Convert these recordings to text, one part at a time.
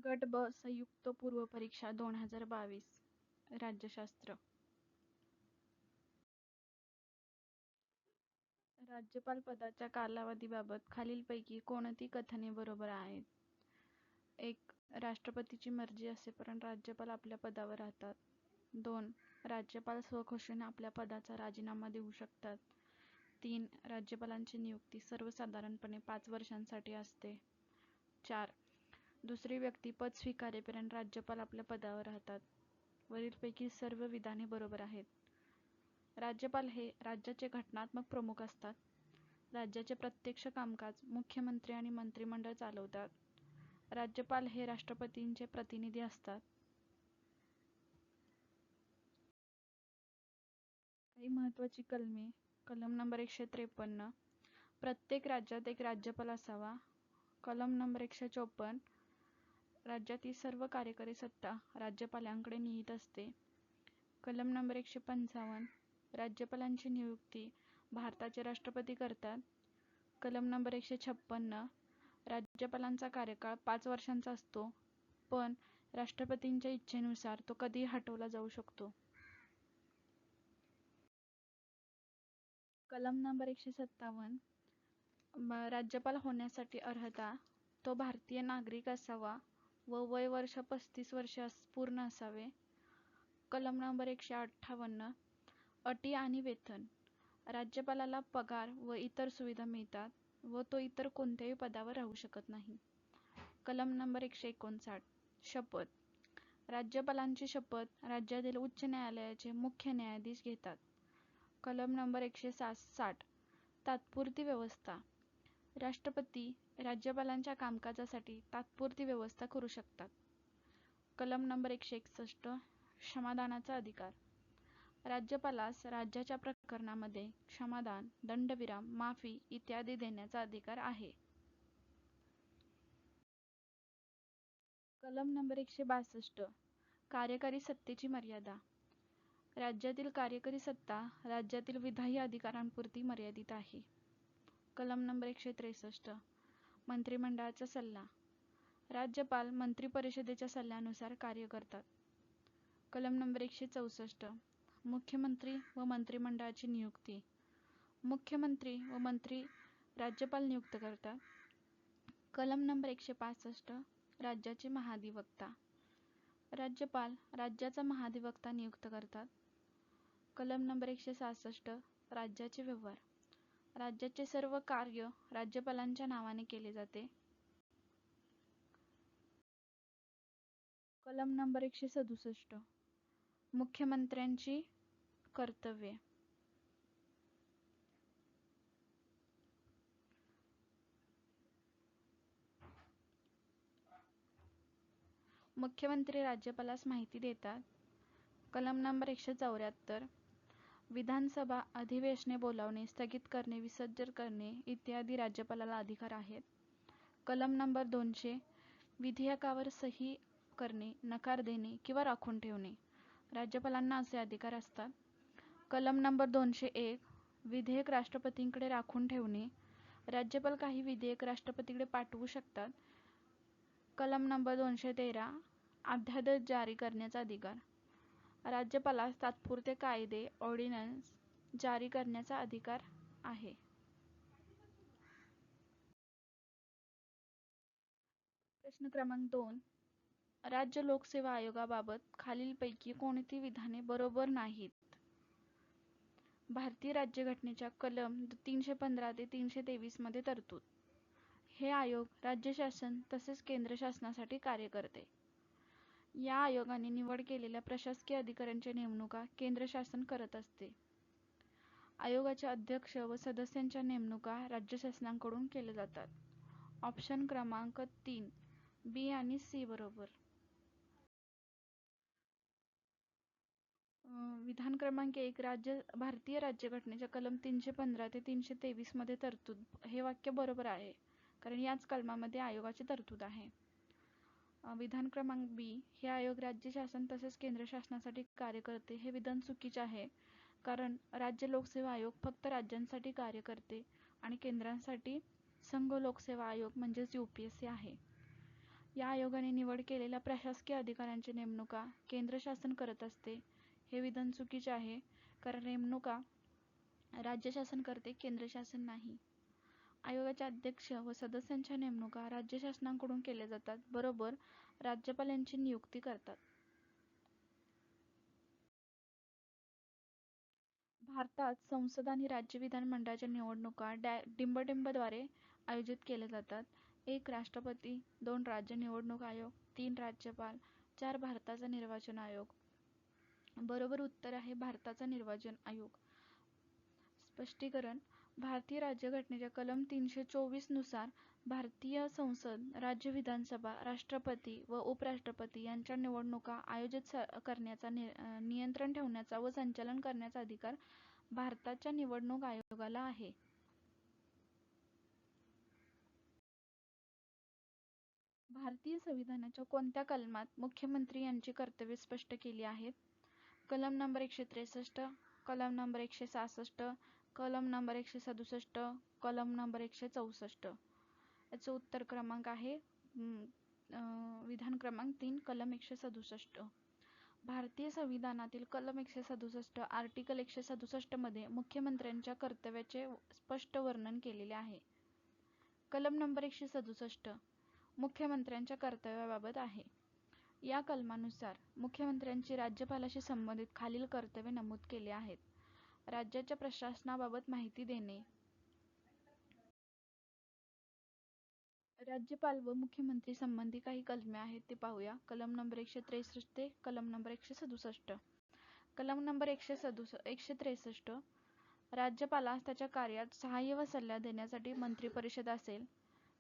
गट ब संयुक्त पूर्व परीक्षा 2022 राज्यशास्त्र. राज्यपाल पदाच्या कालावधीबाबत खालीलपैकी कोणती कथने बरोबर आहेत? 1. राष्ट्रपतीची मर्जी असेपर्यंत राज्यपाल आपल्या पदावर राहतात. 2. राज्यपाल स्वखुशीने आपल्या पदाचा राजीनामा देऊ शकतात. 3. राज्यपालांची नियुक्ती सर्वसाधारणपणे 5 वर्षांसाठी असते. 4. दुसरी व्यक्ती पद स्वीकारेपर्यंत राज्यपाल आपल्या पदावर राहतात. वरीलपैकी सर्व विधाने बरोबर आहेत. राज्यपाल हे राज्याचे घटनात्मक प्रमुख असतात. राज्याचे प्रत्यक्ष कामकाज मुख्यमंत्री आणि मंत्रिमंडळ चालवतात. राज्यपाल हे राष्ट्रपतींचे प्रतिनिधी असतात. काही महत्त्वाची कलमे. कलम नंबर 153, प्रत्येक राज्यात एक राज्यपाल असावा. कलम नंबर 154, राज्यातील सर्व कार्यकारी सत्ता राज्यपालांकडे निहित असते. कलम नंबर 155, राज्यपालांची नियुक्ती भारताचे राष्ट्रपती करतात. कलम नंबर 156, राज्यपालांचा कार्यकाळ 5 वर्षांचा असतो, पण राष्ट्रपतींच्या इच्छेनुसार तो कधीही हटवला जाऊ शकतो. कलम नंबर 157, राज्यपाल होण्यासाठी अर्हता, तो भारतीय नागरिक असावा व वय वर्ष 35 वर्ष पूर्ण असावे. कलम नंबर 158, अटी आणि वेतन, राज्यपालाला पगार व इतर सुविधा मिळतात व तो इतर कोणत्याही पदावर राहू शकत नाही. कलम नंबर 159, शपथ, राज्यपालांची शपथ राज्यातील उच्च न्यायालयाचे मुख्य न्यायाधीश घेतात. कलम नंबर 160, तात्पुरती व्यवस्था, राष्ट्रपती राज्यपालांच्या कामकाजासाठी तात्पुरती व्यवस्था करू शकतात. कलम नंबर 161, क्षमादानाचा अधिकार, राज्यपालास राज्याच्या प्रकरणामध्ये क्षमादान, दंडविराम, माफी इत्यादी देण्याचा अधिकार आहे. कलम नंबर 162, कार्यकारी सत्तेची मर्यादा, राज्यातील कार्यकारी सत्ता राज्यातील विधायी अधिकारांपुरती मर्यादित आहे. कलम नंबर 163, मंत्रिमंडळाचा सल्ला, राज्यपाल मंत्रिपरिषदेच्या सल्ल्यानुसार कार्य करतात. कलम नंबर 164, मुख्यमंत्री व मंत्रिमंडळाची नियुक्ती, मुख्यमंत्री व मंत्री राज्यपाल नियुक्त करतात. कलम नंबर 165, राज्याचे महाधिवक्ता, राज्यपाल राज्याचा महाधिवक्ता नियुक्त करतात. कलम नंबर 166, राज्याचे व्यवहार, राज्याचे सर्व कार्य राज्यपालांच्या नावाने केले जाते. कलम नंबर 167, मुख्यमंत्र्यांची कर्तव्ये, मुख्यमंत्री राज्यपालास माहिती देतात. कलम नंबर 174, विधानसभा अधिवेशने बोलावणे, स्थगित करणे, विसर्जन करणे इत्यादी राज्यपालाला अधिकार आहेत. कलम नंबर 200, विधेयकावर सही करणे, नकार देणे किंवा राखून ठेवणे, राज्यपालांना असे अधिकार असतात. कलम नंबर 201, विधेयक राष्ट्रपतींकडे राखून ठेवणे, राज्यपाल काही विधेयक राष्ट्रपतीकडे पाठवू शकतात. कलम नंबर 213, अध्यादेश जारी करण्याचा अधिकार, राज्यपालास तात्पुरते कायदे ऑर्डिनन्स जारी करण्याचा अधिकार आहे. प्रश्न क्रमांक 2, राज्य लोकसेवा आयोगाबाबत खालीलपैकी कोणती विधाने बरोबर नाहीत? भारतीय राज्यघटनेच्या कलम 315 ते 323 मध्ये तरतूद, हे आयोग राज्य शासन तसेच केंद्र शासनासाठी कार्य करते. या आयोगाने निवड केलेल्या प्रशासकीय अधिकाऱ्यांच्या नेमणुका केंद्र शासन करत असते. आयोगाचे अध्यक्ष व सदस्यांच्या नेमणुका राज्य शासनाकडून केल्या जातात. ऑप्शन क्रमांक 3, बी आणि सी बरोबर. विधान क्रमांक 1, भारतीय राज्यघटनेच्या कलम 315 ते 323 मध्ये तरतूद, हे वाक्य बरोबर आहे, कारण याच कलमामध्ये आयोगाची तरतूद आहे. विधान क्रमांक बी, हे आयोग राज्य शासन तसेच केंद्र शासनासाठी कार्य करते, हे विधान चुकीचे आहे, कारण राज्य लोकसेवा आयोग फक्त राज्यांसाठी कार्य करते आणि केंद्रांसाठी संघ लोकसेवा आयोग म्हणजेच UPSC आहे. या आयोगाने निवड केलेल्या प्रशासकीय अधिकाऱ्यांची नेमणुका केंद्र शासन करत असते. हे विधान चुकीचे आहे, कारण नेमणुका राज्य शासन करते, केंद्र शासन नाही. आयोगाचे अध्यक्ष व सदस्यांच्या नेमणुका राज्य शासनाकडून केल्या जातात, बरोबर राज्यपाल यांची नियुक्ती करतात. भारतात संसद आणि राज्य विधानमंडळाच्या निवडणुका डिंबडिंबद्वारे आयोजित केल्या जातात. 1. राष्ट्रपती, 2. राज्य निवडणूक आयोग, 3. राज्यपाल, 4. भारताचा निर्वाचन आयोग. बरोबर उत्तर आहे भारताचा निर्वाचन आयोग. स्पष्टीकरण: भारतीय राज्यघटनेच्या कलम 324 नुसार भारतीय संसद, राज्य विधानसभा, राष्ट्रपती व उपराष्ट्रपती यांच्या निवडणुका आयोजित करण्याचा, नियंत्रण ठेवण्याचा व संचालन करण्याचा अधिकार भारताच्या निवडणूक आयोगाला आहे. भारतीय संविधानाच्या कोणत्या कलमात मुख्यमंत्री यांची कर्तव्ये स्पष्ट केली आहेत? कलम नंबर 163, कलम नंबर 166, कलम नंबर 167, कलम नंबर 164. याचं उत्तर क्रमांक आहे विधान क्रमांक 3, कलम 167. भारतीय संविधानातील कलम 167 आर्टिकल 167 मध्ये मुख्यमंत्र्यांच्या कर्तव्याचे स्पष्ट वर्णन केलेले आहे. कलम नंबर 167 मुख्यमंत्र्यांच्या कर्तव्याबाबत आहे. या कलमानुसार मुख्यमंत्र्यांची राज्यपालाशी संबंधित खालील कर्तव्ये नमूद केली आहेत. राज्याच्या प्रशासनाबाबत माहिती देणे. राज्यपाल व मुख्यमंत्री संबंधी काही कलमे आहेत ते पाहूया. कलम नंबर 163 ते कलम नंबर 167. कलम नंबर 163. राज्यपालास त्याच्या कार्यात सहाय्य व सल्ला देण्यासाठी मंत्रिपरिषद असेल,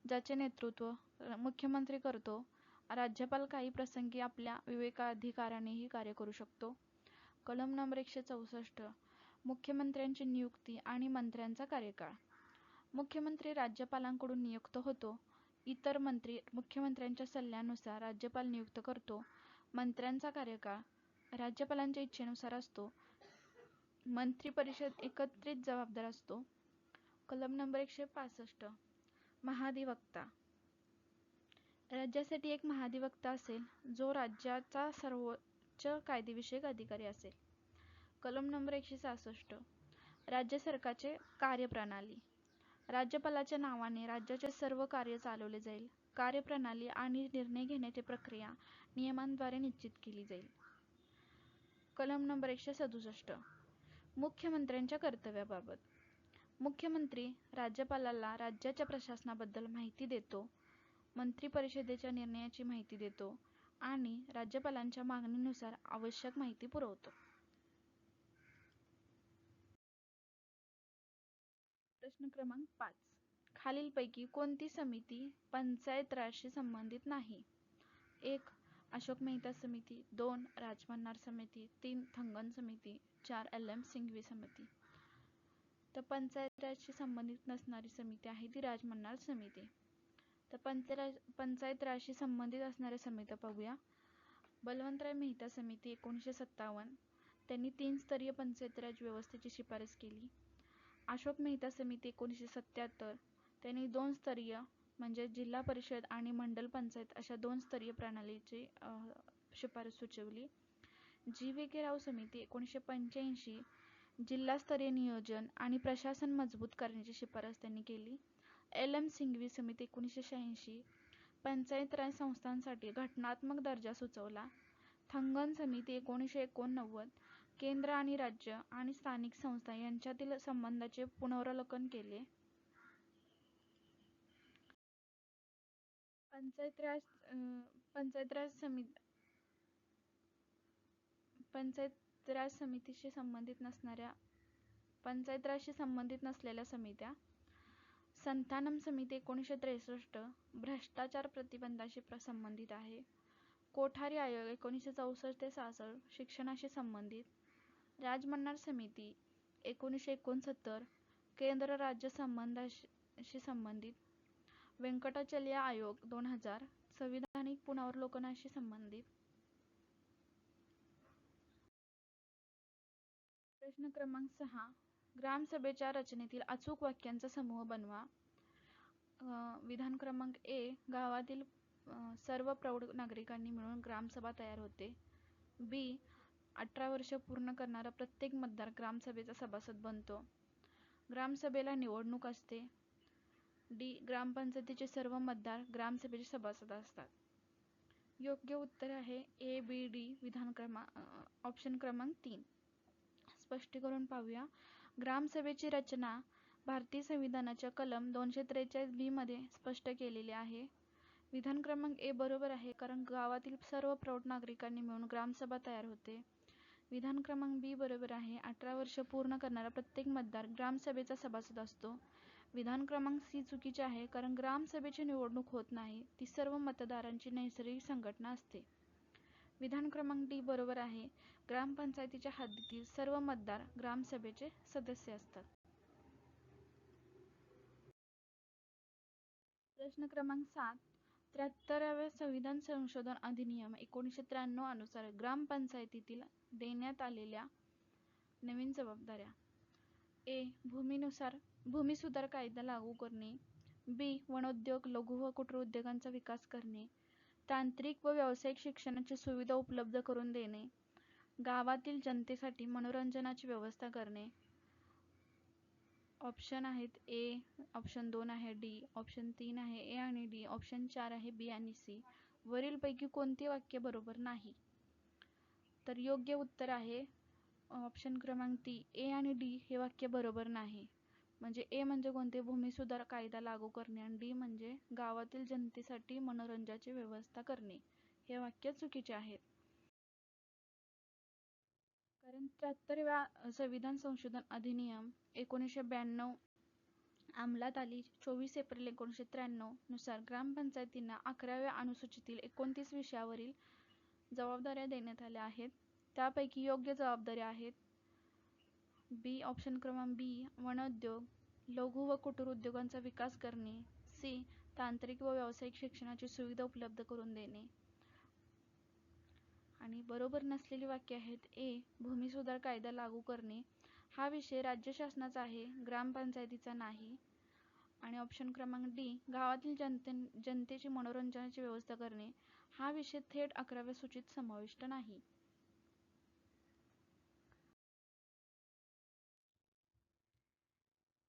ज्याचे नेतृत्व मुख्यमंत्री करतो. राज्यपाल काही प्रसंगी आपल्या विवेकाधिकारानेही कार्य करू शकतो. कलम नंबर 164. मुख्यमंत्र्यांची नियुक्ती आणि मंत्र्यांचा कार्यकाळ. मुख्यमंत्री राज्यपालांकडून नियुक्त होतो. इतर मंत्री मुख्यमंत्र्यांच्या सल्ल्यानुसार राज्यपाल नियुक्त करतो. मंत्र्यांचा कार्यकाळ राज्यपालांच्या इच्छेनुसार असतो. मंत्रिपरिषद एकत्रित जबाबदार असतो. कलम नंबर 165. महाधिवक्ता. राज्यासाठी एक महाधिवक्ता असेल, जो राज्याचा सर्वोच्च कायदेविषयक अधिकारी असेल. कलम नंबर 166. राज्य सरकारचे कार्यप्रणाली. राज्यपालाच्या नावाने राज्याचे सर्व कार्य चालवले जाईल. कार्यप्रणाली आणि निर्णय घेण्याची प्रक्रिया नियमांद्वारे निश्चित केली जाईल. कलम नंबर 167. मुख्यमंत्र्यांच्या कर्तव्याबाबत. मुख्यमंत्री राज्यपालाला राज्याच्या प्रशासनाबद्दल माहिती देतो, मंत्रिपरिषदेच्या निर्णयाची माहिती देतो आणि राज्यपालांच्या मागणीनुसार आवश्यक माहिती पुरवतो. प्रश्न क्रमांक 5. खालीलपैकी कोणती समिती पंचायत राजशी संबंधित नाही? 1. अशोक मेहता समिती, 2. राजमन्नार समिती, 3. थंगन समिती, 4. एल.एम. सिंघवी समिती. तर पंचायत राजशी संबंधित नसणारी समिती आहे ती राजमन्नार समिती. तर पंचायत राजशी संबंधित असणाऱ्या समित्या पाहूया. बलवंतराय मेहता समिती 1957, त्यांनी 3 स्तरीय पंचायत राज व्यवस्थेची शिफारस केली. अशोक मेहता समिती 1977, त्यांनी 2 स्तरीय म्हणजे जिल्हा परिषद आणि मंडल पंचायत अशा 2 स्तरीय प्रणालीची शिफारस सुचवली. जी.व्ही.के. राव समिती 1985, जिल्हास्तरीय नियोजन आणि प्रशासन मजबूत करण्याची शिफारस त्यांनी केली. एल.एम. सिंघवी समिती 1986, पंचायत राज संस्थांसाठी घटनात्मक दर्जा सुचवला. थंगन समिती 1989, केंद्र आणि राज्य आणि स्थानिक संस्था यांच्यातील संबंधांचे पुनरावलोकन केले. पंचायत राजशी संबंधित नसलेल्या समित्या. संतानम समिती 1963, भ्रष्टाचार प्रतिबंधाशी संबंधित आहे. कोठारी आयोग 1964 ते 66, शिक्षणाशी संबंधित. राजमन्नार समिती 1969, केंद्र राज्य संबंधाशी संबंधित. व्यंकटाचलय आयोग 2000, संविधानिक पुनरावलोकनाशी संबंधित. प्रश्न क्रमांक 6. ग्रामसभेच्या रचनेतील अचूक वाक्यांचा समूह बनवा. विधान क्रमांक ए. गावातील सर्व प्रौढ नागरिकांनी मिळून ग्रामसभा तयार होते. बी. 18 वर्ष पूर्ण करणारा प्रत्येक मतदार ग्रामसभेचा सभासद बनतो. ग्रामसभेला निवडणूक असते. डी. ग्रामपंचायतीचे सर्व मतदार ग्रामसभेचे सभासद असतात. योग्य उत्तर आहे ए, बी, डी ऑप्शन क्रमांक 3. स्पष्टीकरण पाहूया. ग्रामसभेची रचना भारतीय संविधानाच्या कलम 243 मध्ये स्पष्ट केलेली आहे. विधान क्रमांक ए बरोबर आहे, कारण गावातील सर्व प्रौढ नागरिकांनी मिळून ग्रामसभा तयार होते. विधान क्रमांक बी बरोबर आहे. 18 वर्ष पूर्ण करणारा प्रत्येक मतदार ग्रामसभेचा सभासद असतो. विधान क्रमांक सी चुकीचे आहे, कारण ग्रामसभेची निवडणूक होत नाही, ती सर्व मतदारांची नैसर्गिक संघटना असते. विधान क्रमांक डी बरोबर आहे. ग्रामपंचायतीच्या हद्दीतील सर्व मतदार ग्रामसभेचे सदस्य असतात. प्रश्न क्रमांक 7. 73व्या संविधान संशोधन अधिनियम 1993 अनुसार ग्रामपंचायतीतील देण्यात आलेल्या नवीन जबाबदाऱ्या. ए. भूमी सुधार कायदा लागू करणे. बी. वनोद्योग, लघु व कुटीर उद्योगांचा विकास करणे. तांत्रिक व व्यावसायिक शिक्षणाची सुविधा उपलब्ध करून देणे. गावातील जनतेसाठी मनोरंजनाची व्यवस्था करणे. ऑप्शन आहेत ए, ऑप्शन 2 आहे डी, ऑप्शन 3 आहे ए आणि डी, ऑप्शन 4 आहे बी आणि सी. वरीलपैकी कोणते वाक्य बरोबर नाही? तर योग्य उत्तर आहे ऑप्शन क्रमांक 3, ए आणि डी हे वाक्य बरोबर नाही. म्हणजे ए म्हणजे कोणते? भूमी सुधार कायदा लागू करणे, आणि डी म्हणजे गावातील जनतेसाठी मनोरंजनाची व्यवस्था करणे. हे वाक्य चुकीचे आहेत. कारण 73व्या संविधान संशोधन अधिनियम 1992 अंमलात आली 24 एप्रिल 1993 नुसार ग्रामपंचायतींना 11व्या अनुसूचीतील 29 विषयावरील जबाबदाऱ्या देण्यात आल्या आहेत. त्यापैकी योग्य जबाबदाऱ्या आहेत बी, ऑप्शन क्रमांक बी, वनोद्योग, लघु व कुटीर उद्योगांचा विकास करणे. सी, तांत्रिक व व्यावसायिक शिक्षणाची सुविधा उपलब्ध करून देणे. आणि बरोबर नसलेली वाक्य आहेत ए, भूमी सुधार कायदा लागू करणे. हा विषय राज्य शासनाचा आहे, ग्रामपंचायतीचा नाही. आणि ऑप्शन क्रमांक डी, गावातील जनतेची मनोरंजनाची व्यवस्था करणे. हा विषय थेट 11व्या सूचीत समाविष्ट नाही.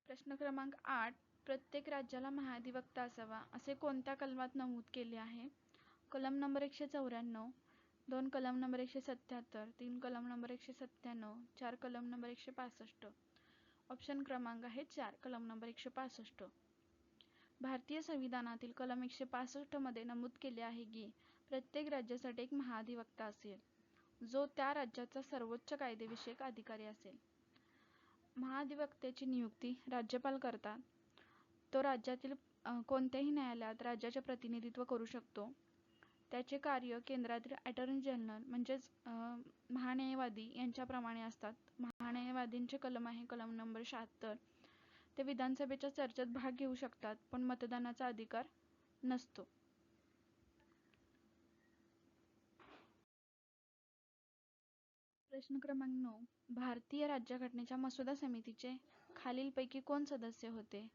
प्रश्न क्रमांक 8. प्रत्येक राज्याला महाधिवक्ता असावा असे कोणत्या कलमात नमूद केले आहे? कलम नंबर 194, 2 कलम नंबर 177, 3 कलम नंबर 197, 4 कलम नंबर 165. ऑप्शन क्रमांक आहे 4 कलम नंबर 165. भारतीय संविधानातील कलम 165 मध्ये नमूद केले आहे की प्रत्येक राज्यासाठी एक महाधिवक्ता असेल, जो त्या राज्याचा सर्वोच्च कायदेविषयक अधिकारी असेल. महाधिवक्त्याची नियुक्ती राज्यपाल करतात. तो राज्यातील कोणत्याही न्यायालयात राज्याचे प्रतिनिधित्व करू शकतो. त्याचे कार्य केंद्रातील अटॉर्नी जनरल म्हणजेच महान्यायवादी यांच्याप्रमाणे असतात. महान्यायवादींचे कलम आहे कलम नंबर 76. ते विधानसभेच्या चर्चेत भाग घेऊ शकतात, पण मतदानाचा अधिकार नसतो. प्रश्न क्रमांक 9. भारतीय राज्यघटनेच्या मसुदा समितीचे खालीलपैकी कोण सदस्य होते?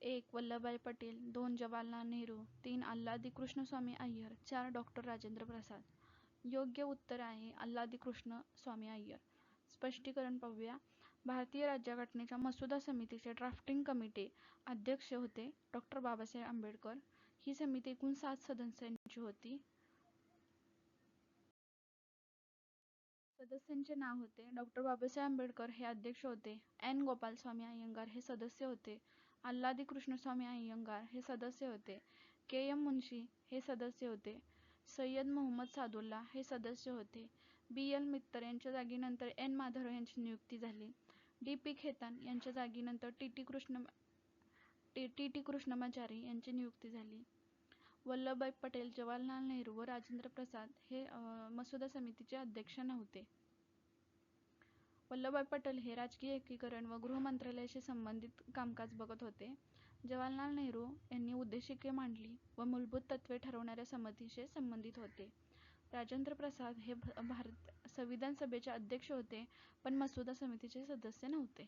1. वल्लभभाई पटेल, 2. जवाहरलाल नेहरू, 3. अल्लादी कृष्णस्वामी अय्यर, 4. डॉ. राजेंद्र प्रसाद. योग्य उत्तर आहे अल्लादी कृष्णस्वामी अय्यर. स्पष्टीकरण पाहूया. भारतीय राज्यघटनेच्या मसुदा समितीचे ड्राफ्टिंग कमिटी अध्यक्ष होते डॉ. बाबासाहेब आंबेडकर. ही समिती एकूण 7 सदस्यांची होती. सदस्यांचे नाव होते डॉ. बाबासाहेब आंबेडकर हे अध्यक्ष होते, एन. गोपालस्वामी अय्यंगार हे सदस्य होते, अल्लादी कृष्णस्वामी अय्यंगार हे सदस्य होते, के. एम. मुन्शी हे सदस्य होते, सय्यद मोहम्मद सादुल्ला हे सदस्य होते, बी. एल. मित्तर यांच्या जागी नंतर एन. माधवराव यांची नियुक्ती झाली, डी. पी. खेतान यांच्या जागी नंतर टी. टी. कृष्णमाचारी यांची नियुक्ती झाली. वल्लभभाई पटेल, जवाहरलाल नेहरू व राजेंद्र प्रसाद हे मसुदा समितीचे अध्यक्ष नव्हते. वल्लभभाई पटेल हे राजकीय एकीकरण व गृह मंत्रालयाशी संबंधित कामकाज बघत होते. जवाहरलाल नेहरू यांनी उद्देशिके मांडली व मूलभूत तत्त्वे ठरवणाऱ्या समितीशी संबंधित होते. राजेंद्र प्रसाद हे भारत संविधान सभेचे अध्यक्ष होते, पण मसुदा समितीचे सदस्य नव्हते.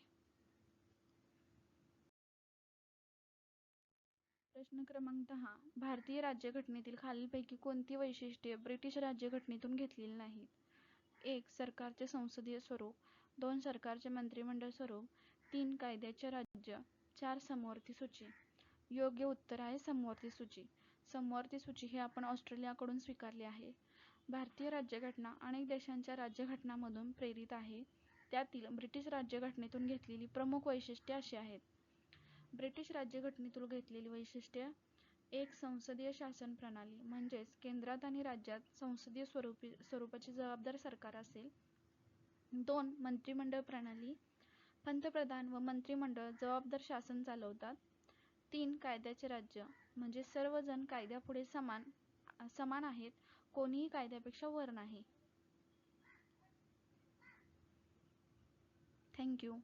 प्रश्न क्रमांक 10. भारतीय राज्यघटनेतील खालीलपैकी कोणती वैशिष्ट्ये ब्रिटिश राज्यघटनेतून घेतलेली नाहीत? 1. सरकारचे संसदीय स्वरूप. 2. सरकारचे मंत्रिमंडळ स्वरूप. 3. कायद्याचे राज्य. 4. समवर्ती सूची. योग्य उत्तर आहे समवर्ती सूची. समवर्ती सूची ही आपण ऑस्ट्रेलियाकडून स्वीकारली आहे. भारतीय राज्यघटना अनेक देशांच्या राज्यघटनांमधून प्रेरित आहे. त्यातील ब्रिटिश राज्यघटनेतून घेतलेली प्रमुख वैशिष्ट्ये अशी आहेत. ब्रिटिश राज्यघटनेतून घेतलेली वैशिष्ट्ये: 1. संसदीय शासन प्रणाली, म्हणजेच केंद्रात आणि राज्यात संसदीय स्वरूपाची जबाबदार सरकार असेल. 2. मंत्रिमंडळ प्रणाली, पंतप्रधान व मंत्रिमंडळ जबाबदार शासन चालवतात. 3. कायद्याचे राज्य, म्हणजे सर्वजण कायद्यापुढे समान आहेत, कोणीही कायद्यापेक्षा वर नाही. थँक्यू.